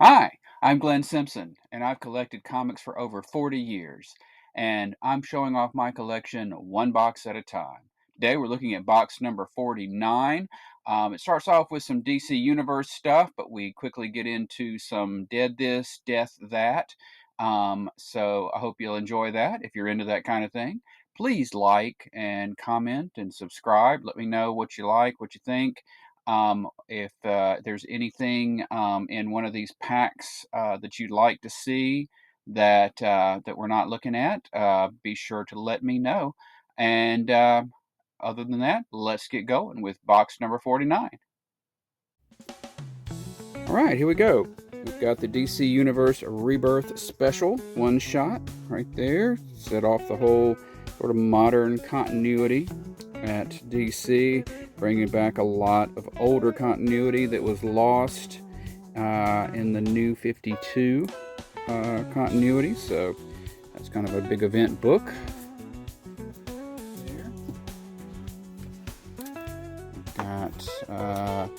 Hi, I'm Glenn Simpson, and I've collected comics for over 40 years, and I'm showing off my collection one box at a time. Today we're looking at box number 49. It starts off with some DC Universe stuff, but we quickly get into some Dead This, Death That. So I hope you'll enjoy that if you're into that kind of thing. Please like and comment and subscribe. Let me know what you like, what you think. If there's anything in one of these packs that you'd like to see that we're not looking at, be sure to let me know. And other than that, let's get going with box number 49. All right, here we go. We've got the DC Universe Rebirth Special one shot right there. Set off the whole sort of modern continuity at DC, bringing back a lot of older continuity that was lost in the New 52 continuity. So that's kind of a big event book. Got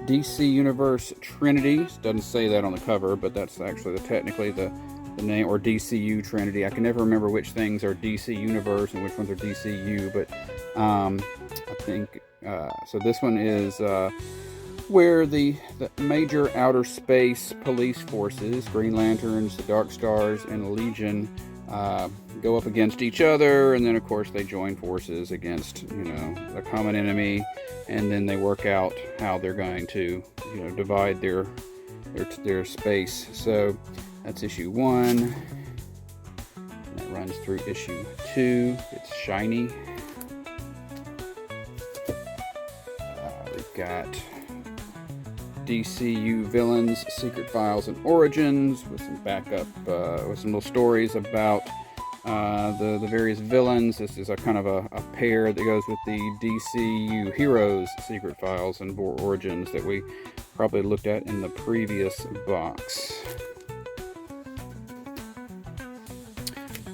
DC Universe Trinity. Doesn't say that on the cover, but that's actually technically the name, or DCU Trinity. I can never remember which things are DC Universe and which ones are DCU, but I think so. This one is where the major outer space police forces, Green Lanterns, the Dark Stars, and Legion, go up against each other, and then of course they join forces against a common enemy, and then they work out how they're going to divide their space. So that's issue 1. And that runs through issue 2. It's shiny. We've got DCU Villains, Secret Files, and Origins with some backup, with some little stories about the various villains. This is a kind of a pair that goes with the DCU Heroes, Secret Files, and Origins that we probably looked at in the previous box.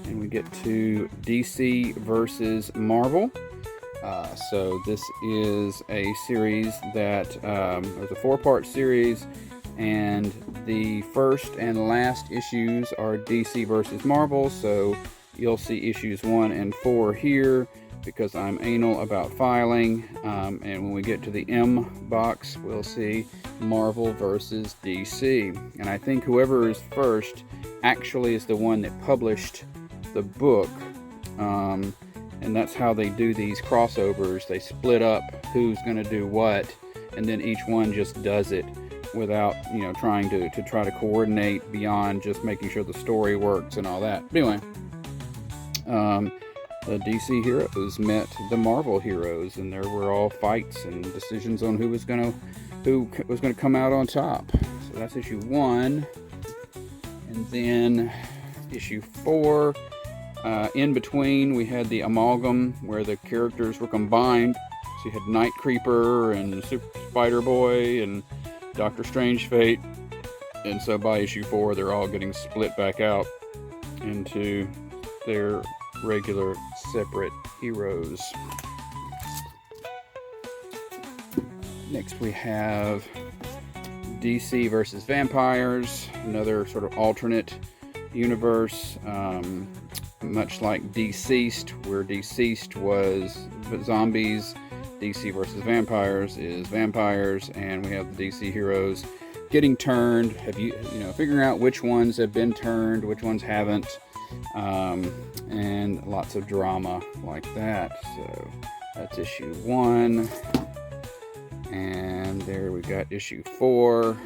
And we get to DC versus Marvel. So this is a series that is a 4-part series, and the first and last issues are DC versus Marvel. So you'll see issues 1 and 4 here because I'm anal about filing. And when we get to the M box, we'll see Marvel versus DC. And I think whoever is first actually is the one that published the book. And that's how they do these crossovers. They split up who's going to do what, and then each one just does it without trying to coordinate beyond just making sure the story works and all that. But anyway, the DC heroes met the Marvel heroes, and there were all fights and decisions on who was going to come out on top. So that's issue 1, and then issue 4. In between, we had the amalgam where the characters were combined. So you had Night Creeper and Super Spider-Boy and Doctor Strange Fate. And so by issue 4, they're all getting split back out into their regular separate heroes. Next we have DC versus Vampires, another sort of alternate universe. Much like Deceased, where Deceased was zombies, DC versus Vampires is vampires, and we have the DC heroes getting turned. Figuring out which ones have been turned, which ones haven't, and lots of drama like that. So that's issue 1, and there we got issue 4.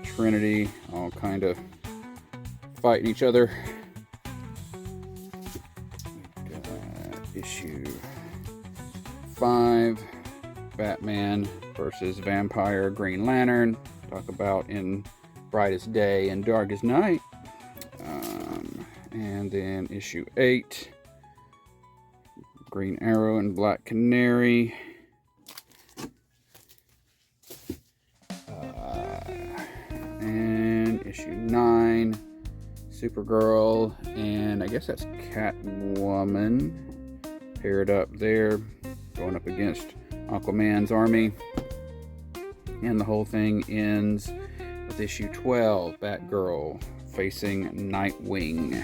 Trinity all kind of fighting each other. Issue 5, Batman versus Vampire Green Lantern. Talk about in Brightest Day and Darkest Night. And then issue 8, Green Arrow and Black Canary. And issue 9, Supergirl, and I guess that's Catwoman. Paired up there, going up against Aquaman's army. And the whole thing ends with issue 12, Batgirl facing Nightwing.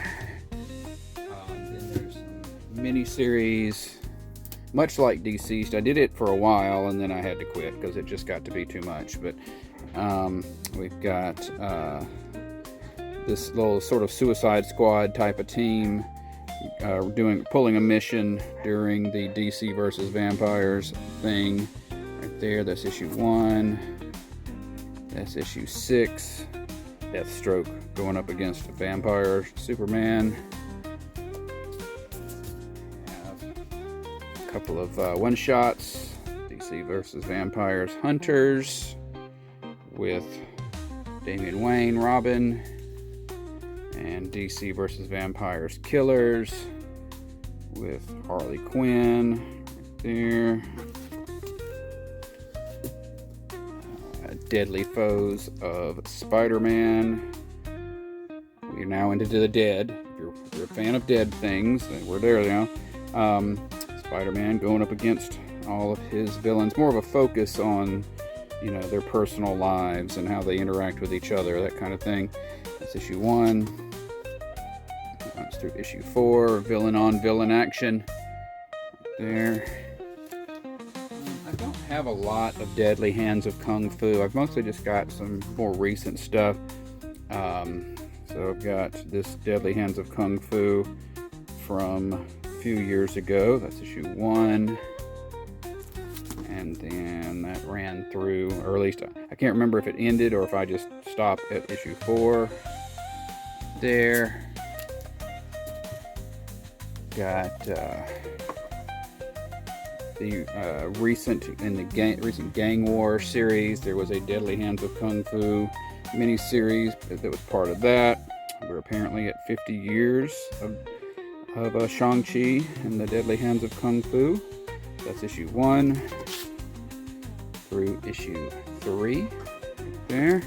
Then there's some miniseries, much like DC's. I did it for a while and then I had to quit because it just got to be too much. But we've got this little sort of Suicide Squad type of team pulling a mission during the DC versus Vampires thing. Right there, that's issue 1. That's issue 6. Deathstroke going up against Vampire Superman. Have a couple of one-shots. DC versus Vampires Hunters with Damian Wayne, Robin. And DC versus Vampires Killers with Harley Quinn right there. Deadly Foes of Spider-Man. We're now into the Dead. If you're a fan of Dead things, we're there now. Spider-Man going up against all of his villains. More of a focus on, you know, their personal lives and how they interact with each other, that kind of thing. That's issue 1. That's through issue 4. Villain on villain action. There. I don't have a lot of Deadly Hands of Kung Fu. I've mostly just got some more recent stuff. So I've got this Deadly Hands of Kung Fu from a few years ago. That's issue 1. And then that ran through, or at least I can't remember if it ended or if I just stopped at issue 4. There. Got the recent Gang War series. There was a Deadly Hands of Kung Fu miniseries that was part of that. We're apparently at 50 years of Shang-Chi and the Deadly Hands of Kung Fu. That's issue 1 through issue 3. Right there.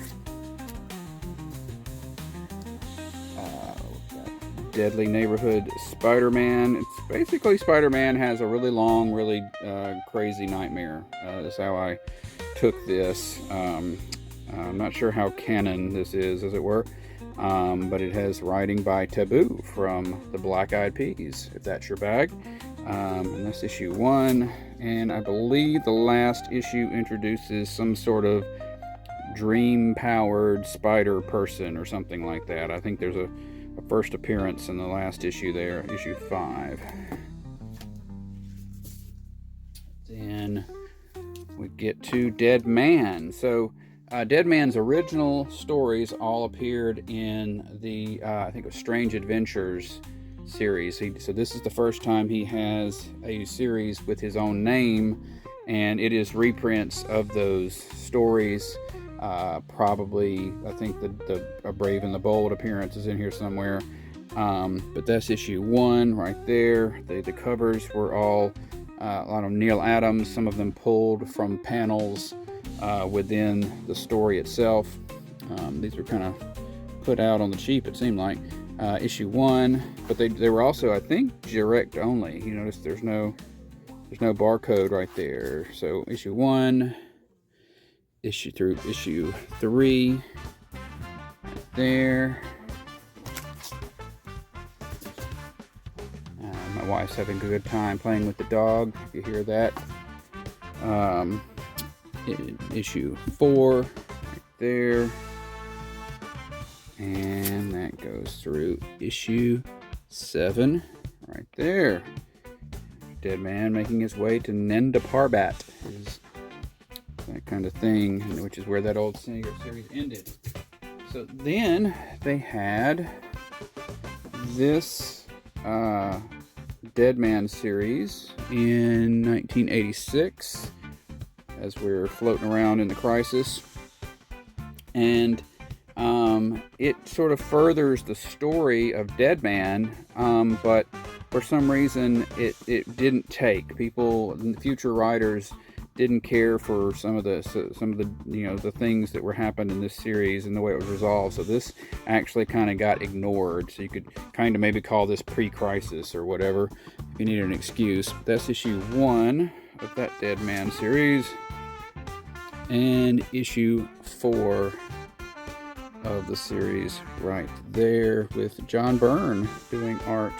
Deadly Neighborhood Spider-Man. It's basically Spider-Man has a really long, really crazy nightmare. That's how I took this. I'm not sure how canon this is, as it were, but it has writing by Taboo from the Black Eyed Peas, if that's your bag. And that's issue 1, and I believe the last issue introduces some sort of dream-powered spider person or something like that. I think there's a first appearance in the last issue there, issue 5. Then we get to Deadman. So Deadman's original stories all appeared in the I think it was Strange Adventures series. So this is the first time he has a series with his own name, and it is reprints of those stories. Probably, I think the Brave and the Bold appearance is in here somewhere. But that's issue 1 right there. The covers were all a lot of Neil Adams, some of them pulled from panels within the story itself. These were kind of put out on the cheap, it seemed like. Issue 1, but they were also, I think, direct only. You notice there's no barcode right there. So issue 1, issue through issue 3, right there. My wife's having a good time playing with the dog, if you hear that. Issue 4, right there. And that goes through issue 7, right there. Deadman making his way to Nenda Parbat, is that kind of thing, which is where that old series ended. So then they had this Deadman series in 1986, as we're floating around in the Crisis, and it sort of furthers the story of Deadman, but for some reason it didn't take. People, future writers, didn't care for some of the the things that were happening in this series and the way it was resolved. So this actually kind of got ignored. So you could kind of maybe call this pre-Crisis or whatever if you needed an excuse. That's issue 1 of that Deadman series, and issue 4 of the series right there, with John Byrne doing art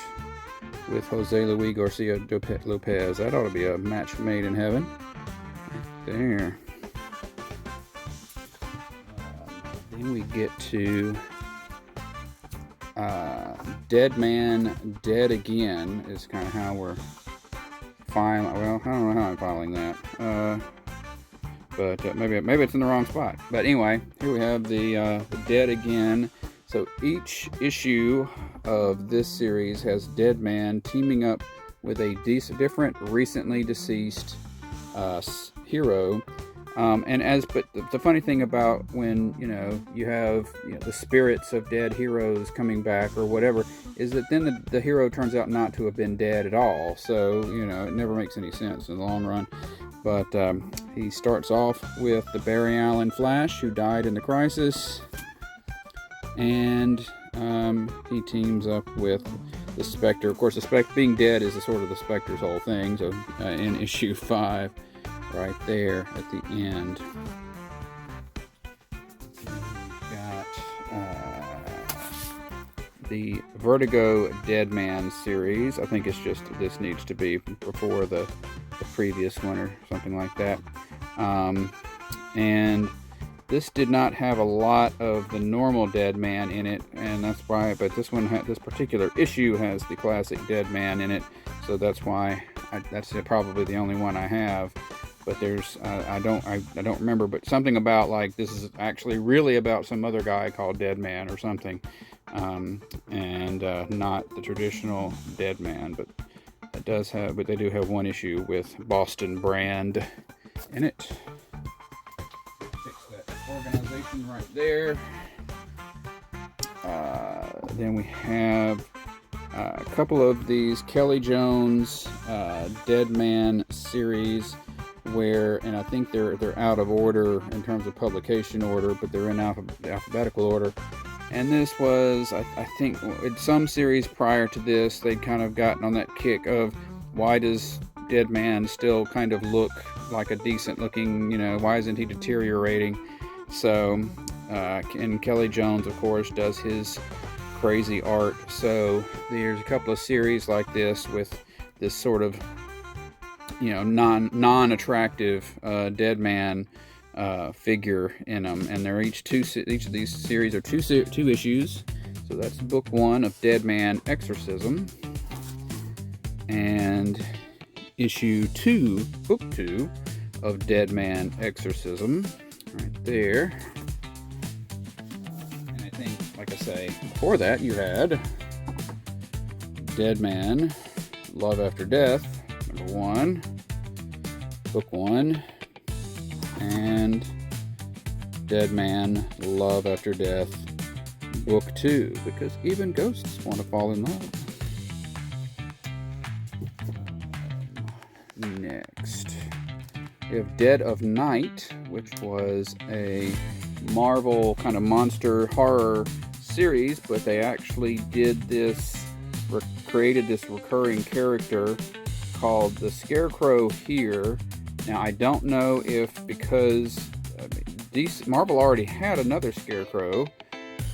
with Jose Luis Garcia Lopez. That ought to be a match made in heaven. Right there. Then we get to Deadman Dead Again is kind of how we're filing. Well, I don't know how I'm filing that. But maybe it's in the wrong spot. But anyway, here we have the Dead Again. So each issue of this series has Deadman teaming up with a different, recently deceased hero. But the funny thing about when you have the spirits of dead heroes coming back or whatever is that then the hero turns out not to have been dead at all. So it never makes any sense in the long run. But he starts off with the Barry Allen Flash, who died in the Crisis, and he teams up with the Spectre. Of course, the Spectre being dead is sort of the Spectre's whole thing. So in issue 5. Right there at the end, got the Vertigo Deadman series. I think it's just this needs to be before the previous one or something like that. And this did not have a lot of the normal Deadman in it, and that's why. But this particular issue has the classic Deadman in it, so that's why that's probably the only one I have. But there's I don't remember, but something about like this is actually really about some other guy called Deadman or something, and not the traditional Deadman. But they do have one issue with Boston Brand in it. Fix that organization right there. Then we have a couple of these Kelly Jones Deadman series. And I think they're out of order in terms of publication order, but they're in alphabetical order. And this was, I think, in some series prior to this, they'd kind of gotten on that kick of why does Deadman still kind of look like a decent looking, why isn't he deteriorating? So, and Kelly Jones, of course, does his crazy art. So there's a couple of series like this with this sort of non-attractive Deadman figure in them, and they're each of these series are two issues. So that's book 1 of Deadman Exorcism, and issue 2, book 2 of Deadman Exorcism, right there. And I think, like I say, before that you had Deadman Love After Death, number 1, book 1, and Deadman Love After Death, book 2, because even ghosts want to fall in love. Next, we have Dead of Night, which was a Marvel kind of monster horror series, but they actually did this, created this recurring character called the Scarecrow here. Now I don't know if because Marvel already had another Scarecrow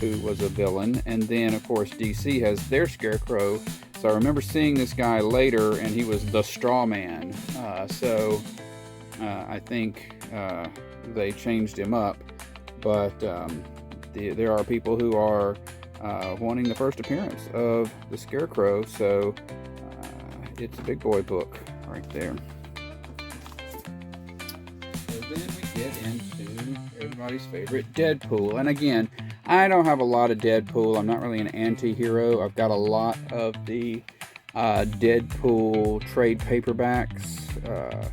who was a villain, and then of course DC has their Scarecrow. So I remember seeing this guy later, and he was the Straw Man. I think they changed him up, but there are people who are wanting the first appearance of the Scarecrow. So it's a big boy book right there. So then we get into everybody's favorite Deadpool. And again, I don't have a lot of Deadpool. I'm not really an anti-hero. I've got a lot of the Deadpool trade paperbacks.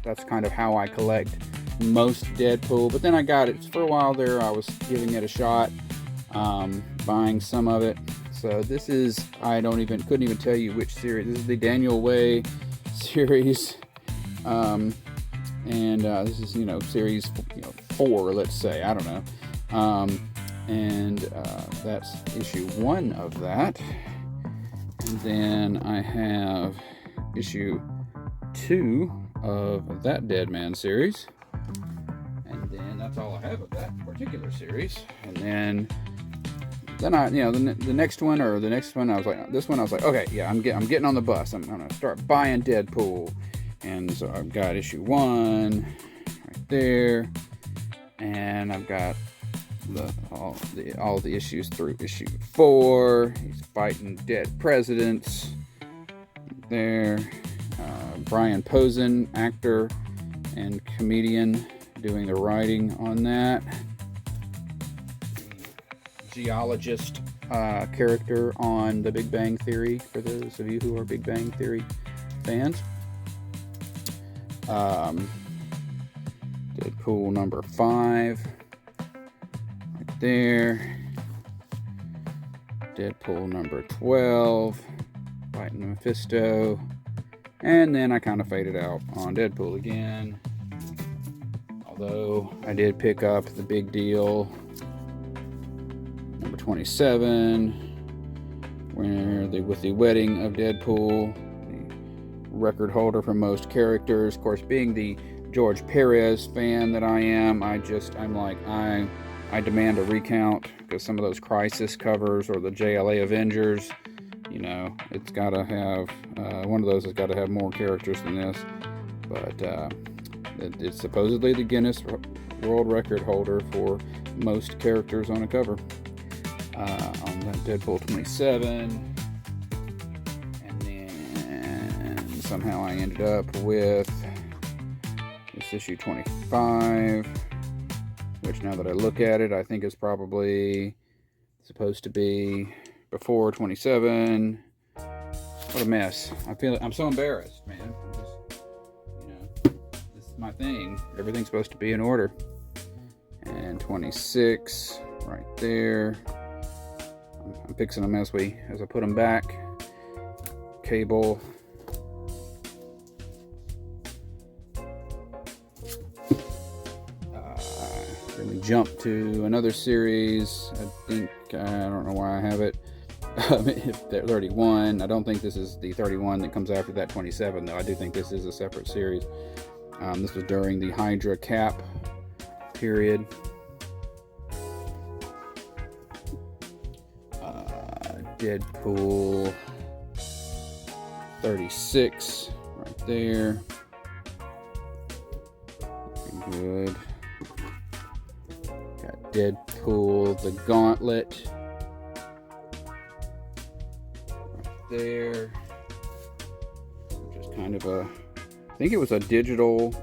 That's kind of how I collect most Deadpool. But then I got it for a while there. I was giving it a shot, buying some of it. So this is, couldn't even tell you which series. This is the Daniel Way series. And this is, series 4, let's say. I don't know. And that's issue 1 of that. And then I have issue 2 of that Deadman series. And then that's all I have of that particular series. And then then the next one, I was like, this one, I was like, okay, yeah, I'm getting on the bus. I'm gonna start buying Deadpool, and so I've got issue 1 right there, and I've got all the issues through issue 4. He's fighting dead presidents. There, Brian Posen, actor and comedian, doing the writing on that. Geologist character on The Big Bang Theory, for those of you who are Big Bang Theory fans. Deadpool number 5 right there. Deadpool number 12 fighting Mephisto, and then I kind of faded out on Deadpool again, although I did pick up the big deal number 27, where with the wedding of Deadpool, the record holder for most characters. Of course, being the George Perez fan that I am, I'm like, I demand a recount, because some of those Crisis covers or the JLA Avengers, you know, it's got to have one of those has got to have more characters than this. But it's supposedly the Guinness World Record holder for most characters on a cover. On that Deadpool 27, and then somehow I ended up with this issue 25, which, now that I look at it, I think is probably supposed to be before 27. What a mess. I'm so embarrassed, man. I'm just, this is my thing. Everything's supposed to be in order. And 26 right there. I'm fixing them as I put them back. Cable. Then we jump to another series. I don't know why I have it. 31. I don't think this is the 31 that comes after that 27, though. I do think this is a separate series. This was during the Hydra Cap period. Deadpool 36 right there. Good. Got Deadpool the Gauntlet right there. Which is kind of I think it was a digital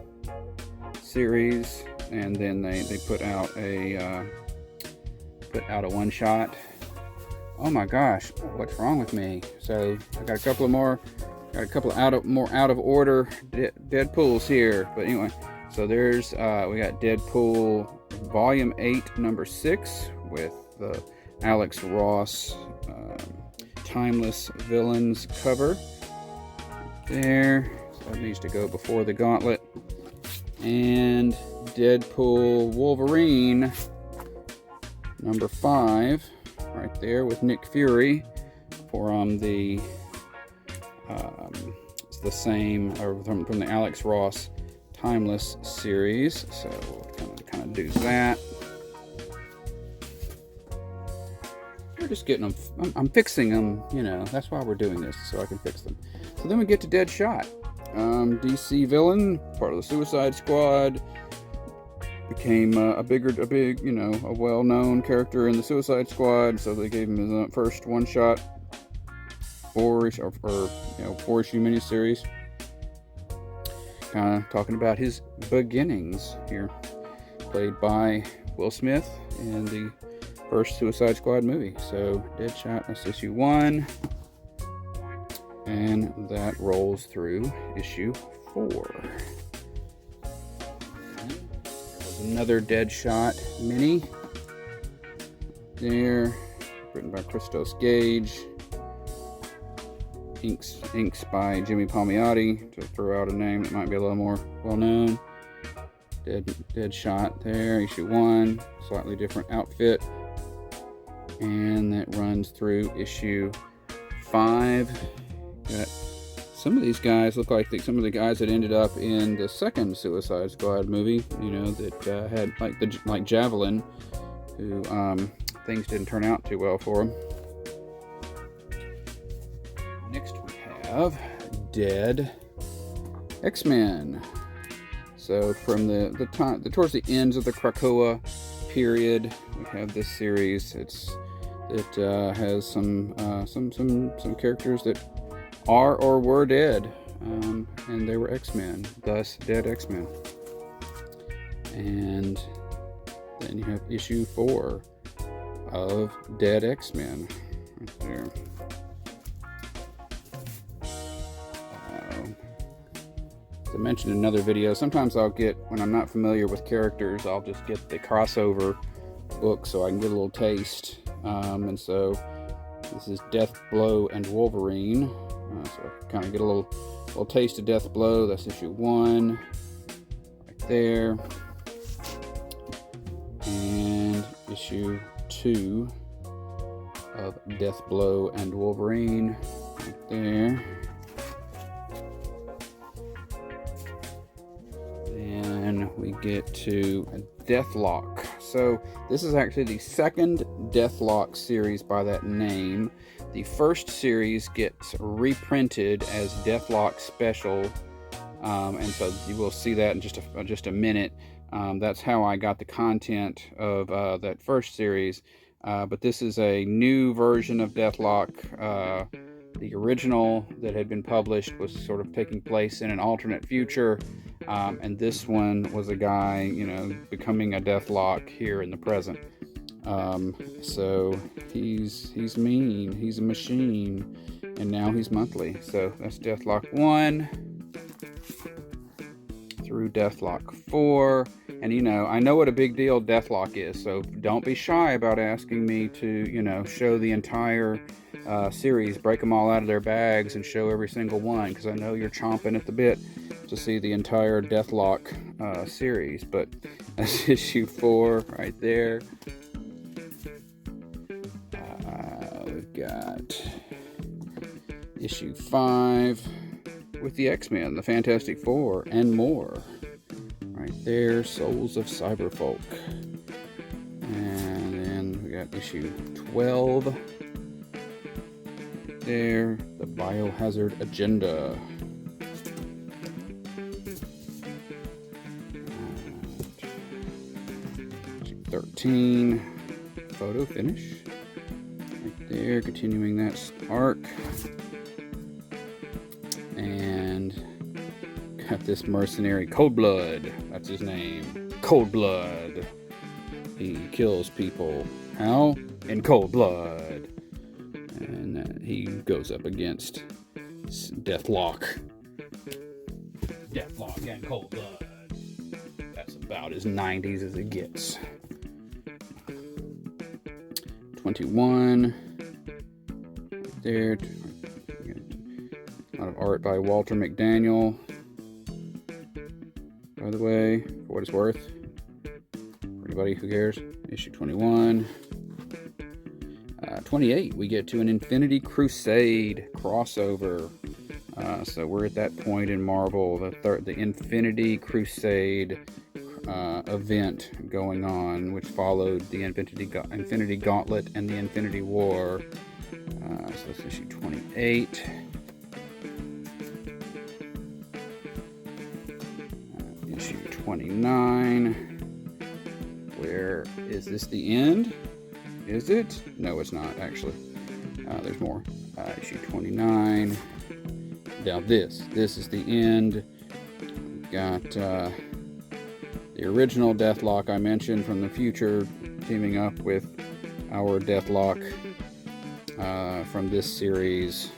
series, and then they put out a one shot. Oh my gosh, what's wrong with me? So I got a couple more out of order Deadpools here. But anyway, so there's we got Deadpool Volume 8, Number 6, with the Alex Ross Timeless Villains cover there. So that needs to go before the Gauntlet. And Deadpool Wolverine number 5. Right there with Nick Fury for it's the same, or from the Alex Ross Timeless series. So we'll kind of do that. We're just getting them. I'm fixing them. That's why we're doing this, so I can fix them. So then we get to Deadshot, DC villain, part of the Suicide Squad. Became a well-known character in the Suicide Squad, so they gave him his first one-shot 4-issue miniseries. Kind of talking about his beginnings here, played by Will Smith in the first Suicide Squad movie. So Deadshot, that's issue 1, and that rolls through issue 4. Another Deadshot mini there, written by Christos Gage, inks by Jimmy Palmiotti, to throw out a name that might be a little more well known. Deadshot there, issue 1, slightly different outfit, and that runs through issue 5. Got some of these guys look like some of the guys that ended up in the second Suicide Squad movie, that had like Javelin, who things didn't turn out too well for him. Next we have Dead X-Men. So from the time towards the ends of the Krakoa period, we have this series. It has some characters that are or were dead, and they were X-Men, thus Dead X-Men. And then you have issue 4 of Dead X-Men right there. As I mentioned in another video, sometimes I'll get, when I'm not familiar with characters, I'll just get the crossover book so I can get a little taste. And so this is Deathblow and Wolverine. So I kind of get a little taste of Deathblow. That's issue 1 right there. And issue 2 of Deathblow and Wolverine right there. Then we get to Deathlok. So this is actually the second Deathlok series by that name. The first series gets reprinted as Deathlok Special, and so you will see that in just a minute. That's how I got the content of that first series. But this is a new version of Deathlok. The original that had been published was sort of taking place in an alternate future, and this one was a guy, you know, becoming a Deathlok here in the present. So he's mean, he's a machine, and now he's monthly. So that's Deathlok 1 through Deathlok 4. And, you know, I know what a big deal Deathlok is, so don't be shy about asking me to, you know, show the entire series, break them all out of their bags and show every single one, because I know you're chomping at the bit to see the entire Deathlok series. But that's issue 4 right there. We've got issue 5 with the X-Men, the Fantastic Four, and more. Right there, Souls of Cyberfolk. And then we got issue 12. Right there, the Biohazard Agenda. Issue 13, photo finish. Right there, continuing that arc. And got this mercenary, Coldblood. That's his name. Coldblood. He kills people. How? In cold blood. And he goes up against Deathlok. Deathlok and cold blood. That's about as 90s as it gets. 21. Right there. A lot of art by Walter McDaniel, by the way, for what it's worth. For anybody who cares. Issue 21. 28, we get to an Infinity Crusade crossover. So we're at that point in Marvel, the Infinity Crusade event going on, which followed the Infinity Gauntlet and the Infinity War. So that's issue 28. Issue 29. Where is this the end? Is it? No, it's not, actually. There's more. Issue 29. Now this is the end. We've got the original Deathlok I mentioned from the future teaming up with our Deathlok from this series.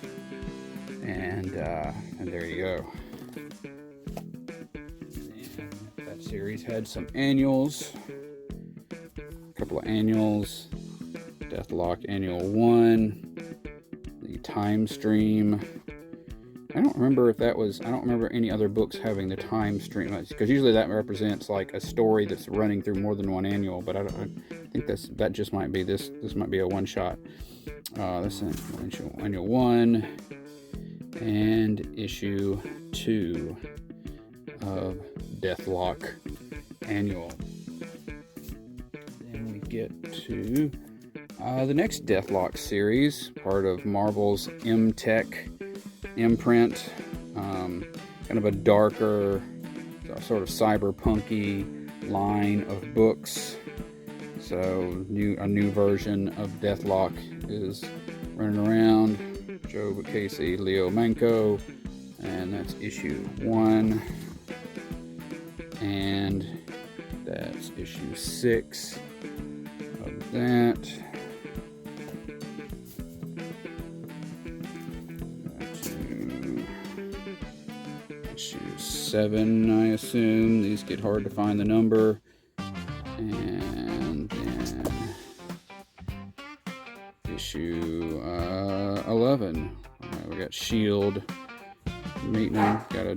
And there you go. And that series had some annuals. A couple of annuals. Deathlok Annual 1, the Time Stream. I don't remember if that was, I don't remember any other books having the Time Stream, because usually that represents like a story that's running through more than one annual, but I think that just might be, this might be a one-shot. This is Annual 1 and Issue 2 of Deathlok Annual. Then we get to The next Deathlock series, part of Marvel's M-Tech imprint, kind of a darker, sort of cyberpunky line of books. So a new version of Deathlock is running around. Joe Casey, Leo Manco, and that's issue 1. And that's issue 6 of that. Issue 7, I assume. These get hard to find the number. And then issue 11. We got Shield meeting. Got a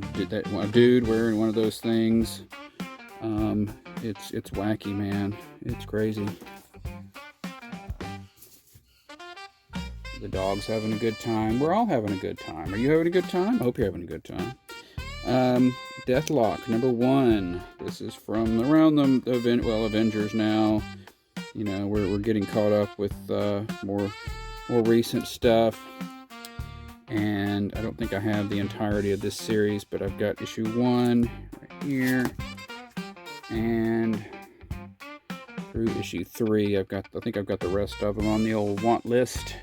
dude wearing one of those things. It's wacky, man. It's crazy. The dog's having a good time. We're all having a good time. Are you having a good time? I hope you're having a good time. Deathlock number 1. This is from around the Avengers now. You know, we're getting caught up with more recent stuff. And I don't think I have the entirety of this series, but I've got issue 1 right here. And through issue 3, I think I've got the rest of them on the old want list.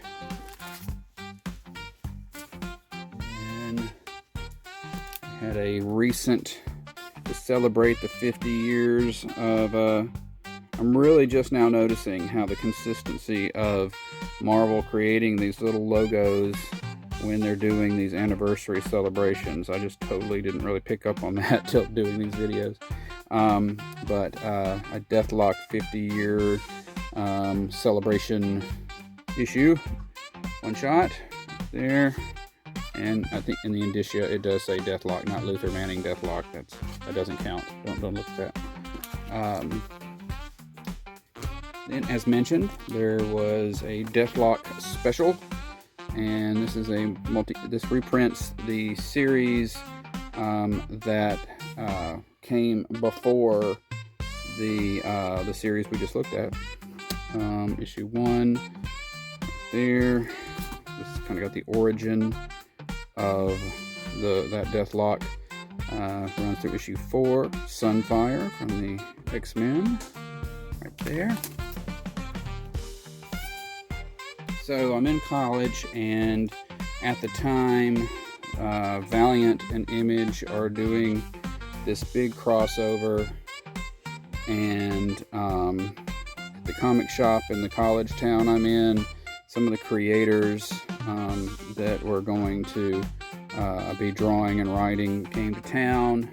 And I had a recent, to celebrate the 50 years of, I'm really just now noticing how the consistency of Marvel creating these little logos when they're doing these anniversary celebrations. I just totally didn't really pick up on that till doing these videos. But a Deathlock 50-year celebration issue, one shot there, and I think in the indicia it does say Deathlock, not Luther Manning Deathlock. That doesn't count. Don't look at that. Then, as mentioned, there was a Deathlock special, and this is this reprints the series that came before the series we just looked at. Issue 1 there. This kind of got the origin of that Deathlock. Runs through issue 4. Sunfire from the X-Men, right there. So I'm in college, and at the time, Valiant and Image are doing this big crossover, and the comic shop in the college town I'm in, some of the creators that were going to be drawing and writing came to town.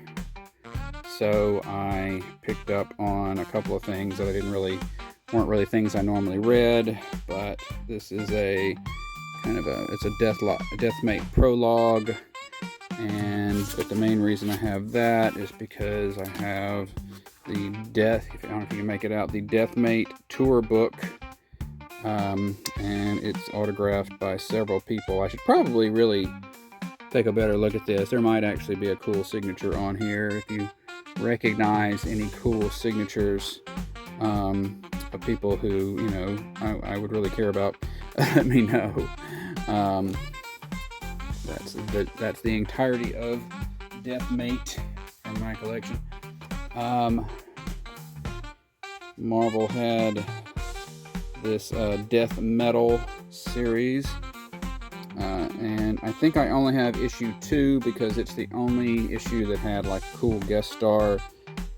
So I picked up on a couple of things that weren't really things I normally read, but this is it's a Deathmate prologue, but the main reason I have that is because I have I don't know if you can make it out, the Deathmate tour book, and it's autographed by several people. I should probably really take a better look at this. There might actually be a cool signature on here. If you recognize any cool signatures of people who, you know, I would really care about, let me know. That's the entirety of Deathmate from my collection. Marvel had this Death Metal series, and I think I only have issue 2 because it's the only issue that had like a cool guest star,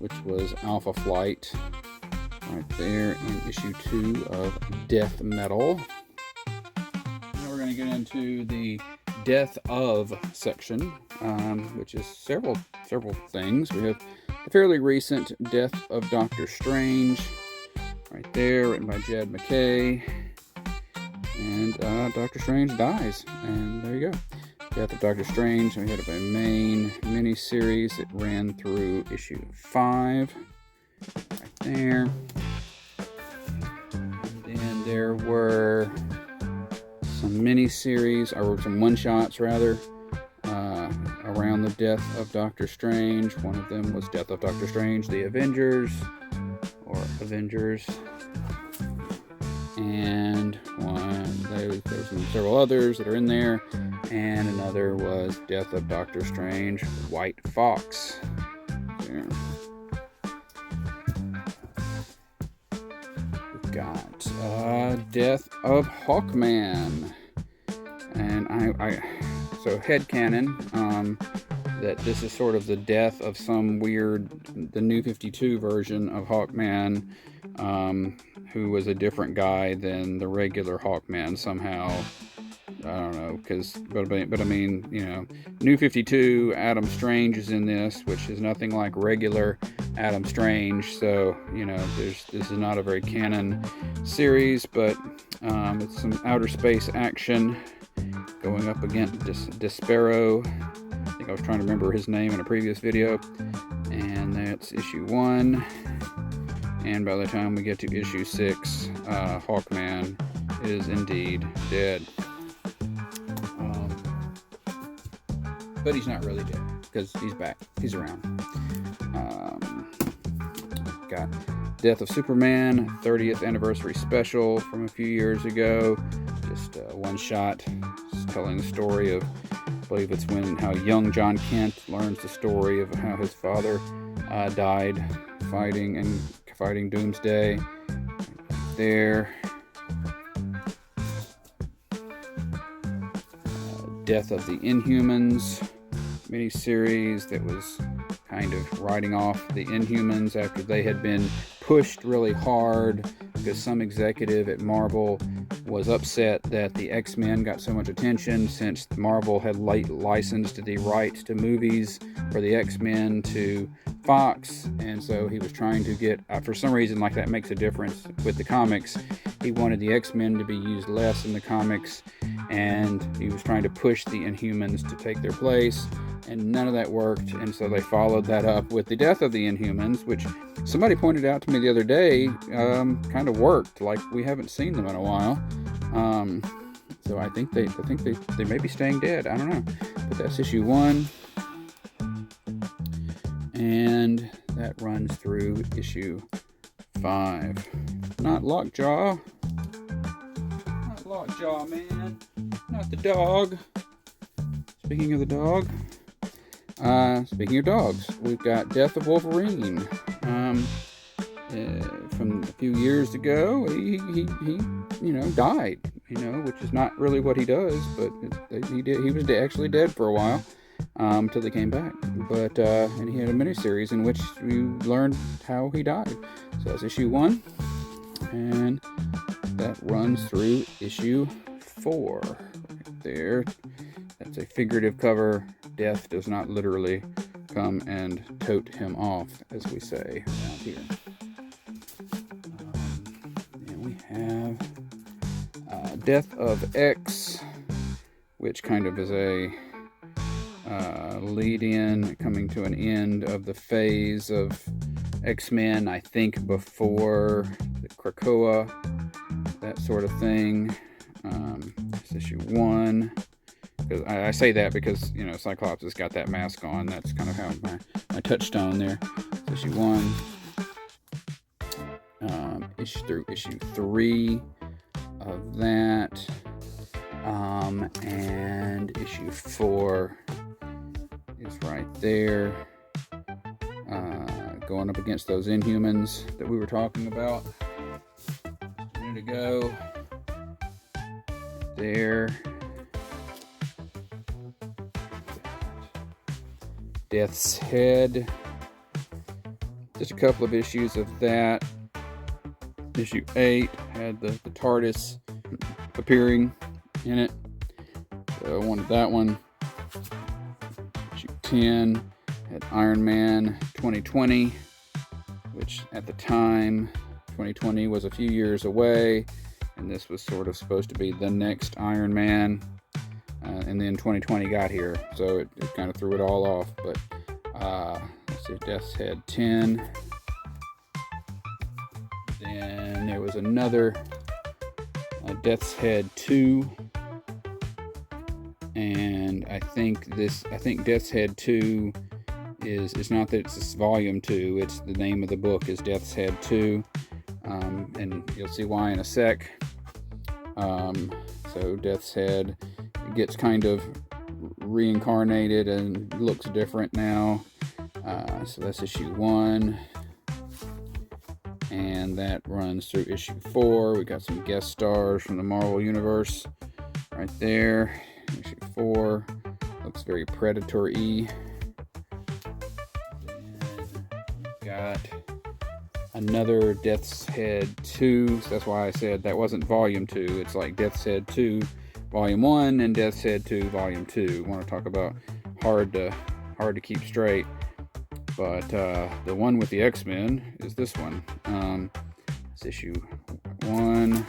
which was Alpha Flight, right there in issue 2 of Death Metal. Now we're going to get into the Death of section, which is several things. We have the fairly recent Death of Doctor Strange, right there, written by Jed MacKay. And Doctor Strange dies, and there you go. Death of Doctor Strange. We had a main mini-series that ran through issue 5, right there. And then there were some mini-series, or some one-shots rather, around the Death of Doctor Strange. One of them was Death of Doctor Strange, the Avengers, or Avengers. And There's several others that are in there, and another was Death of Doctor Strange, White Fox. There. We've got Death of Hawkman, and so headcanon, that this is sort of the death of some the New 52 version of Hawkman, who was a different guy than the regular Hawkman somehow. I don't know, but I mean, you know, New 52, Adam Strange is in this, which is nothing like regular Adam Strange, so, you know, this is not a very canon series, but it's some outer space action going up against Despero. I think I was trying to remember his name in a previous video, and that's issue 1, and by the time we get to issue 6, Hawkman is indeed dead. But he's not really dead, because he's back. He's around. Got Death of Superman, 30th anniversary special from a few years ago. Just one shot, just telling the story of, I believe it's how young John Kent learns the story of how his father died fighting Doomsday. There. Death of the Inhumans miniseries that was kind of writing off the Inhumans after they had been pushed really hard because some executive at Marvel was upset that the X-Men got so much attention since Marvel had licensed the rights to movies for the X-Men to Fox, and so he was trying to get, for some reason, like that makes a difference with the comics, he wanted the X-Men to be used less in the comics, and he was trying to push the Inhumans to take their place, and none of that worked, and so they followed that up with the Death of the Inhumans, which somebody pointed out to me the other day, kind of worked, like we haven't seen them in a while. So I think they may be staying dead. I don't know, but that's issue 1, and that runs through issue 5. Not Lockjaw, man, not the dog. Speaking of the dog, speaking of dogs, we've got Death of Wolverine. From a few years ago, he died, which is not really what he does, but he was actually dead for a while, until they came back, but, and he had a miniseries in which we learned how he died. So that's issue 1, and that runs through issue 4, right there. That's a figurative cover. Death does not literally come and tote him off, as we say around here. And we have Death of X, which kind of is a lead-in, coming to an end of the phase of X-Men, I think before the Krakoa, that sort of thing. It's issue 1. I say that because, Cyclops has got that mask on. That's kind of how my touchstone there. It's issue 1. Through issue 3 of that. And issue 4 is right there. Going up against those Inhumans that we were talking about a minute ago. There. Death's Head. Just a couple of issues of that. Issue 8 had the TARDIS appearing in it, so I wanted that one. Issue 10 had Iron Man 2020, which at the time 2020 was a few years away, and this was sort of supposed to be the next Iron Man, and then 2020 got here, so it kind of threw it all off. But let's see, Death's Head 10. Then there was another Death's Head 2, and I think Death's Head 2 it's not that it's volume 2, it's the name of the book is Death's Head 2, and you'll see why in a sec. So Death's head gets kind of reincarnated and looks different now. So that's issue 1. And that runs through issue 4. We got some guest stars from the Marvel Universe right there. Issue 4. Looks very Predator-y. Got another Death's Head 2. So that's why I said that wasn't volume 2. It's like Death's Head 2 volume 1 and Death's Head 2 volume 2. Want to talk about hard to keep straight. But the one with the X-Men is this one. It's issue 1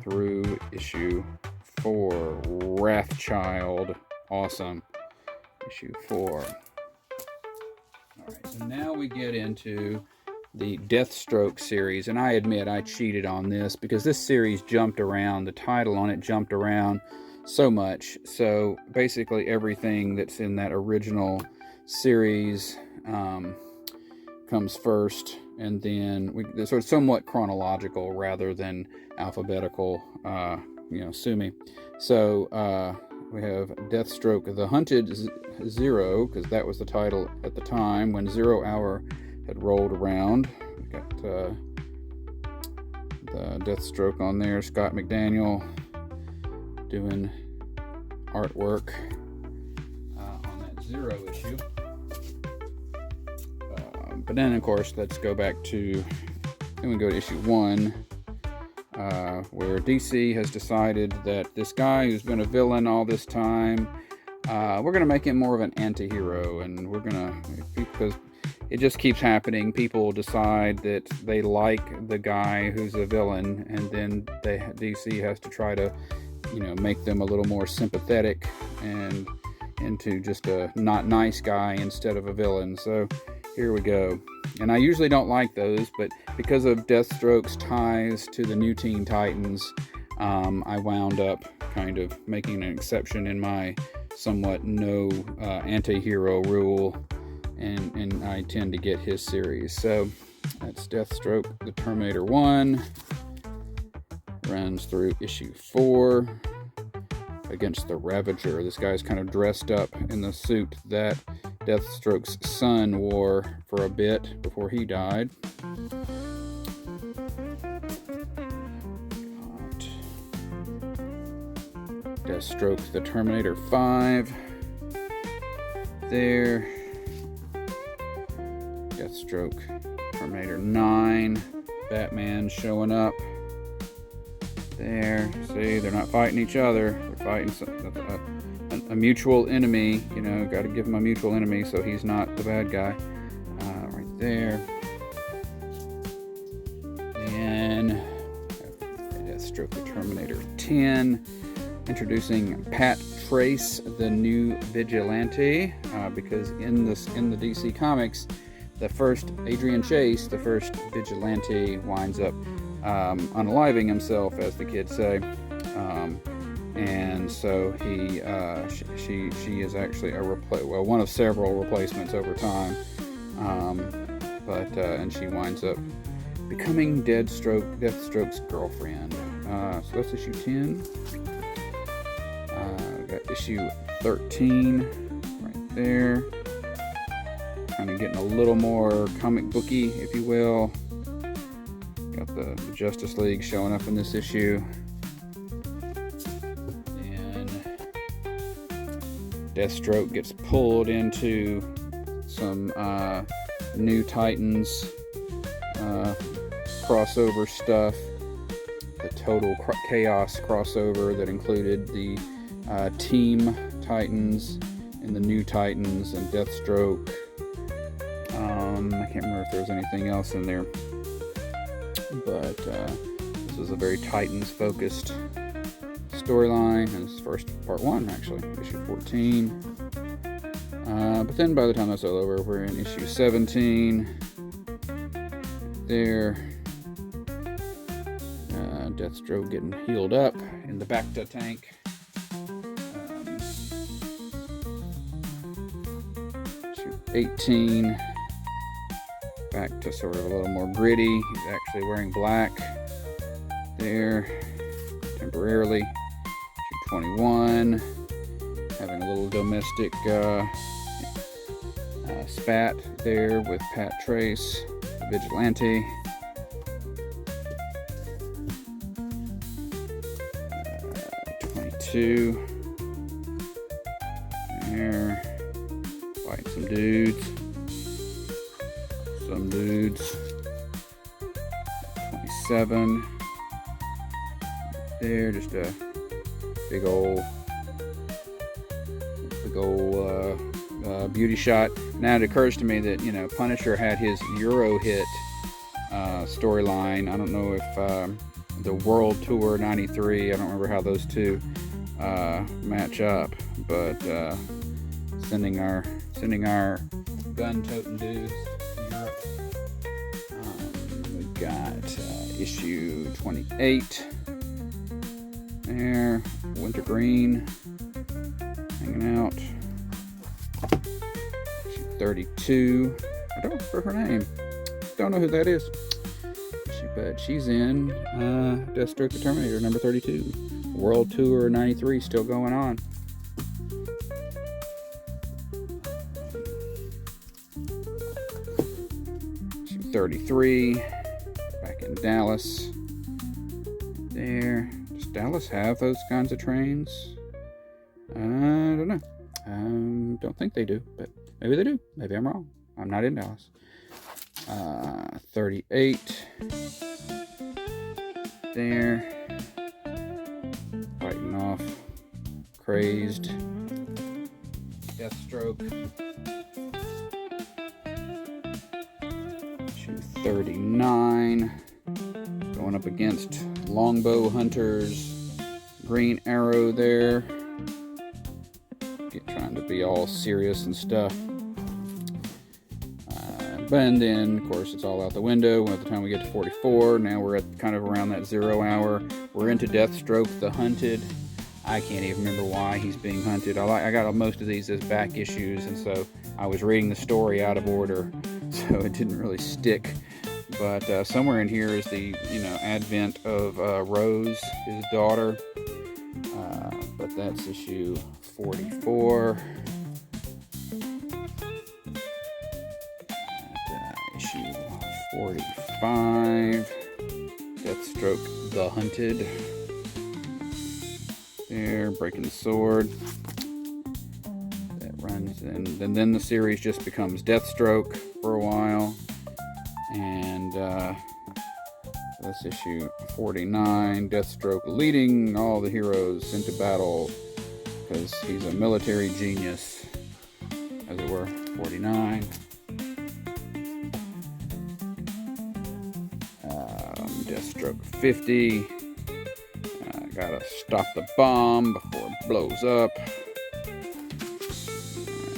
through issue 4. Wrathchild. Awesome. Issue 4. Alright, so now we get into the Deathstroke series. And I admit I cheated on this because this series jumped around. The title on it jumped around so much. So basically everything that's in that original series comes first, and then they're sort of somewhat chronological rather than alphabetical, sue me. So we have Deathstroke, The Hunted Zero, because that was the title at the time when 0 Hour had rolled around. We got the Deathstroke on there, Scott McDaniel doing artwork on that 0 issue. But then, of course, let's go back to, then we go to issue 1, where DC has decided that this guy who's been a villain all this time, we're going to make him more of an anti-hero, and we're going to, because it just keeps happening, people decide that they like the guy who's a villain, and then DC has to try to, make them a little more sympathetic and into just a not nice guy instead of a villain. So here we go. And I usually don't like those, but because of Deathstroke's ties to the new Teen Titans, I wound up kind of making an exception in my somewhat no anti-hero rule, and I tend to get his series. So that's Deathstroke, the Terminator 1. Runs through issue 4 against the Ravager. This guy's kind of dressed up in the suit that Deathstroke's son wore for a bit before he died. Deathstroke, the Terminator 5. There. Deathstroke, Terminator 9. Batman showing up. There. See, they're not fighting each other. They're fighting a mutual enemy. Got to give him a mutual enemy so he's not the bad guy. Right there. And Deathstroke, the Terminator 10. Introducing Pat Trace, the new vigilante, because in the DC Comics, the first Adrian Chase, the first vigilante, winds up unaliving himself, as the kids say, and so she is actually one of several replacements over time, and she winds up becoming Deathstroke's girlfriend. So that's issue 10. Got issue 13 right there. Kind of getting a little more comic booky, if you will. Got the Justice League showing up in this issue. And Deathstroke gets pulled into some new Titans crossover stuff. The Total Chaos crossover that included the Team Titans and the New Titans and Deathstroke. I can't remember if there was anything else in there, but this is a very Titans-focused storyline, and this is first part 1, actually, issue 14. But then by the time that's all over, we're in issue 17. There. Deathstroke getting healed up in the Bacta tank. Issue 18. Back to sort of a little more gritty. He's actually wearing black. There. temporarily. Issue 21, having a little domestic spat there with Pat Trace, Vigilante. 22. There. Fight some dudes. Some dudes. 27. There, just a big old beauty shot. Now it occurs to me that, you know, Punisher had his Euro hit storyline. I don't know if the World Tour 93, I don't remember how those two match up, but sending our gun-toting dudes to Europe. We got issue 28 there, Wintergreen hanging out. Issue 32, I don't remember her name, don't know who that is, but she's in Deathstroke the Terminator number 32. World Tour 93 still going on. Issue 33, back in Dallas. There, does Dallas have those kinds of trains? I don't know. Don't think they do, but maybe they do. Maybe I'm wrong. I'm not in Dallas. 38. There. Fighting off crazed Deathstroke. Issue 39. Going up against Longbow Hunters. Green Arrow there. Trying to be all serious and stuff. And then, of course, it's all out the window. By the time we get to 44, now we're at kind of around that 0 hour. We're into Deathstroke the Hunted. I can't even remember why he's being hunted. I got most of these as back issues, and so I was reading the story out of order, so it didn't really stick. But somewhere in here is the, you know, advent of Rose, his daughter. But that's issue 44. Issue 45, Deathstroke the Hunted. There, breaking the sword. That runs, and then the series just becomes Deathstroke for a while. And that's issue 49, Deathstroke leading all the heroes into battle because he's a military genius, as it were. 49. Deathstroke 50. Gotta stop the bomb before it blows up.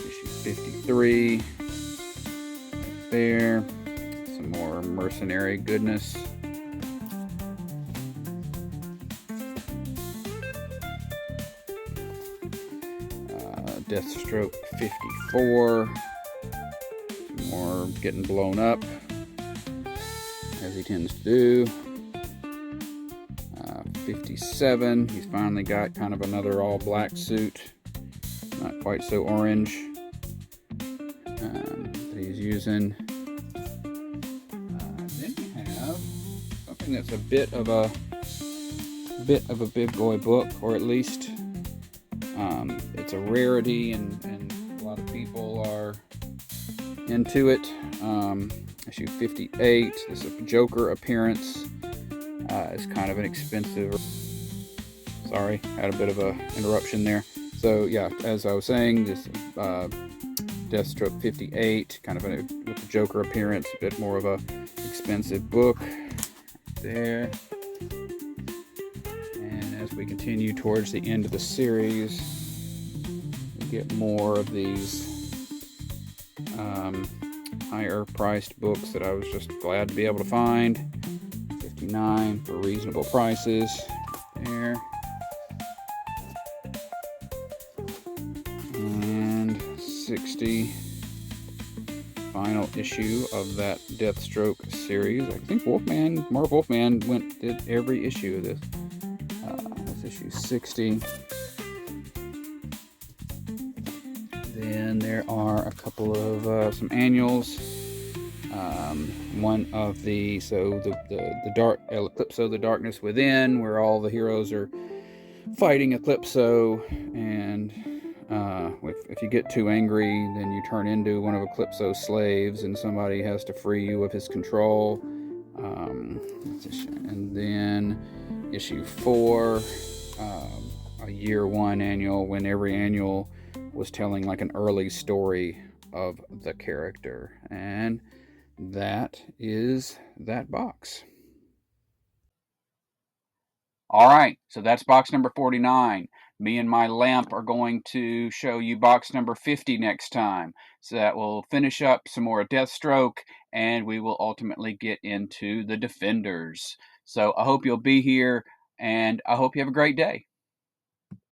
Issue 53. Right there. Some more mercenary goodness. Deathstroke 54. Some more getting blown up, as he tends to do. 57, he's finally got kind of another all-black suit, not quite so orange, that he's using. Then we have something that's a bit of a big boy book, or at least it's a rarity, and a lot of people are into it. Issue 58, this is a Joker appearance. It's kind of an expensive. Sorry, had a bit of a interruption there. So yeah, as I was saying, this Deathstroke 58, kind of with the Joker appearance, a bit more of a expensive book there. And as we continue towards the end of the series, we get more of these higher priced books that I was just glad to be able to find. 59 for reasonable prices there. And 60, final issue of that Deathstroke series. I think Mark Wolfman did every issue of this. issue 60. Then there are a couple of some annuals. One of the dark Eclipso, the Darkness Within, where all the heroes are fighting Eclipso, and if you get too angry, then you turn into one of Eclipso's slaves, and somebody has to free you of his control. And then issue 4, a year 1 annual, when every annual was telling like an early story of the character. And that is that box. All right, so that's box number 49. Me and my lamp are going to show you box number 50 next time. So that will finish up some more Deathstroke, and we will ultimately get into the Defenders. So I hope you'll be here, and I hope you have a great day.